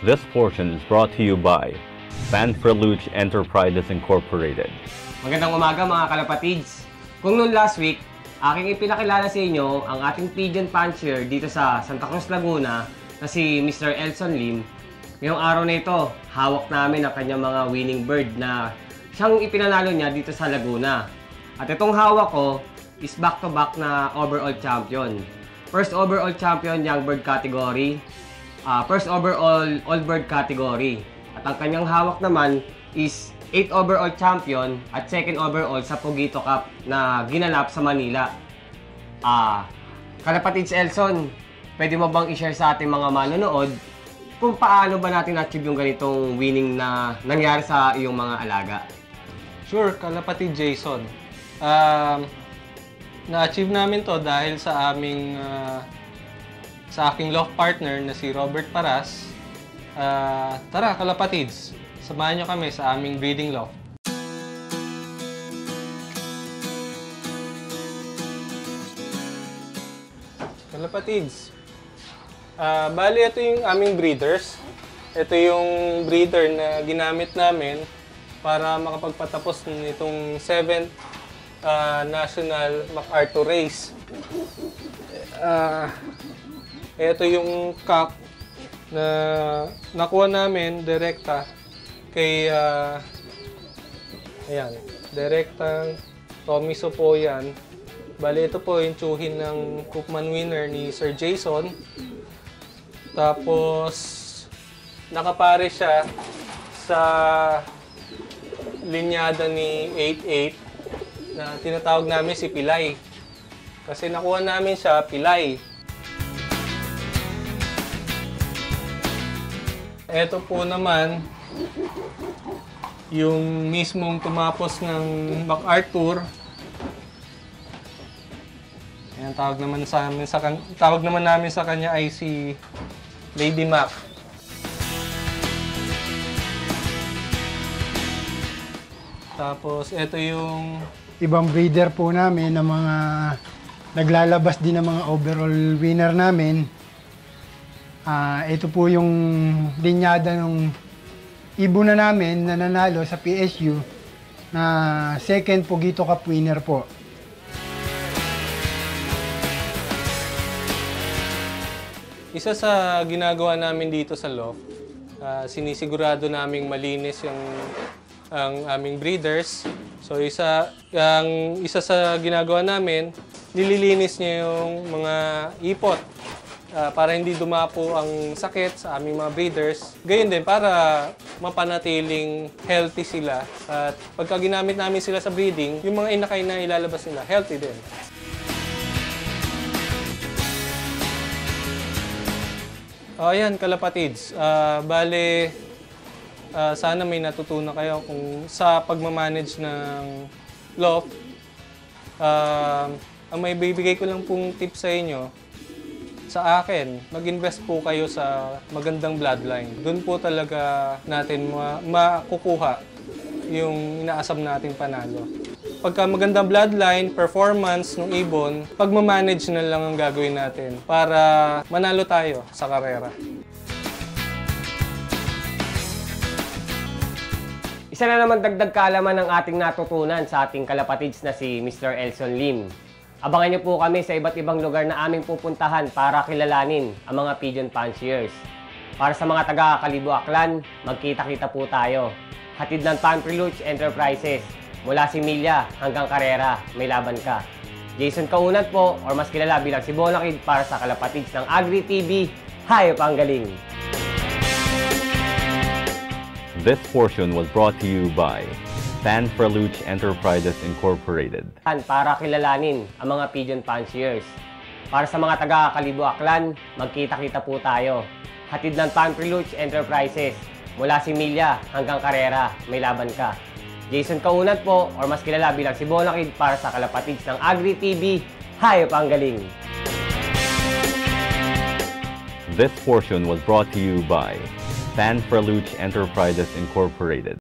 This portion is brought to you by Fanfreluche Enterprises Incorporated. Magandang umaga mga kalapatids. Kung noon last week, aking ipinakilala sa inyo ang ating pigeon puncher dito sa Santa Cruz, Laguna na si Mr. Elson Lim. Ngayong araw na ito, hawak namin ang kanyang mga winning bird na siyang ipinanalo niya dito sa Laguna. At itong hawak ko is back-to-back na overall champion. First overall champion young bird category, first overall all bird category. At ang kanyang hawak naman is 8th overall champion at 2nd overall sa Pugito Cup na ginanap sa Manila. Kalapatids Elson, pwede mo bang i-share sa ating mga manonood kung paano ba natin na-achieve yung ganitong winning na nangyari sa iyong mga alaga? Sure, kalapatid Jason. Na-achieve namin to dahil sa aking loft partner na si Robert Paras. Tara kalapatids, samahan nyo kami sa aming breeding loft. Kalapatids, bali ito yung aming breeders. Ito yung breeder na ginamit namin para makapagpatapos nitong 7th National MacArthur Race. Ito yung cock na nakuha namin direkta kay ayan, direktang Tommy Sopoyan. Bali ito po yung tsuhin ng Koopman winner ni Sir Jason. Tapos nakapare siya sa linyada ni 88 na tinatawag namin si Pilay. Kasi nakuha namin siya Pilay. Ito po naman yung mismong tumapos ng MacArthur. Ayan, tawag naman namin sa kanya ay si Lady Mac. Tapos ito yung ibang breeder po namin na mga naglalabas din ng mga overall winner namin. Ito po yung linyada ng ibon na namin na nanalo sa PSU na 2nd Pugito Cup winner po. Isa sa ginagawa namin dito sa loft, sinisigurado naming malinis ang aming breeders. So isa sa ginagawa namin, nililinis niya yung mga ipot para hindi dumapo ang sakit sa aming mga breeders. Gayon din para mapanatiling healthy sila. At pagka ginamit namin sila sa breeding, yung mga inakay na ilalabas nila, healthy din. Ayan, kalapatids. Bale, sana may natutunan kayo kung sa pagmamanage ng loft. Ang may bibigay ko lang pong tip sa inyo, sa akin, mag-invest po kayo sa magandang bloodline. Doon po talaga natin makukuha yung inaasam nating panalo. Pagka magandang bloodline, performance ng ibon, pagmamanage na lang ang gagawin natin para manalo tayo sa karera. Isa na naman dagdag kaalaman ng ating natutunan sa ating kalapatids na si Mr. Elson Lim. Abangan niyo po kami sa iba't ibang lugar na aming pupuntahan para kilalanin ang mga pigeon punchers. Para sa mga taga-Kalibo Aklan, magkita-kita po tayo. Hatid ng Fanfreluche Enterprises. Mula Similya hanggang Carrera, may laban ka. Jason Kaunat po, or mas kilala bilang si Bonakid para sa kalapatids ng Agri TV. Hayop ang galing! This portion was brought to you by Fanfreluche Enterprises Incorporated. Para kilalanin ang mga pigeon punchers. Para sa mga taga-Kalibo Aklan, magkita-kita po tayo. Hatid ng Fanfreluche Enterprises. Mula Similya hanggang Carrera, may laban ka. Jason Kaunat po, or mas kilala bilang si Bonakid para sa kalapatids ng Agri TV. Hayop ang galing! This portion was brought to you by Fanfreluche Enterprises Incorporated.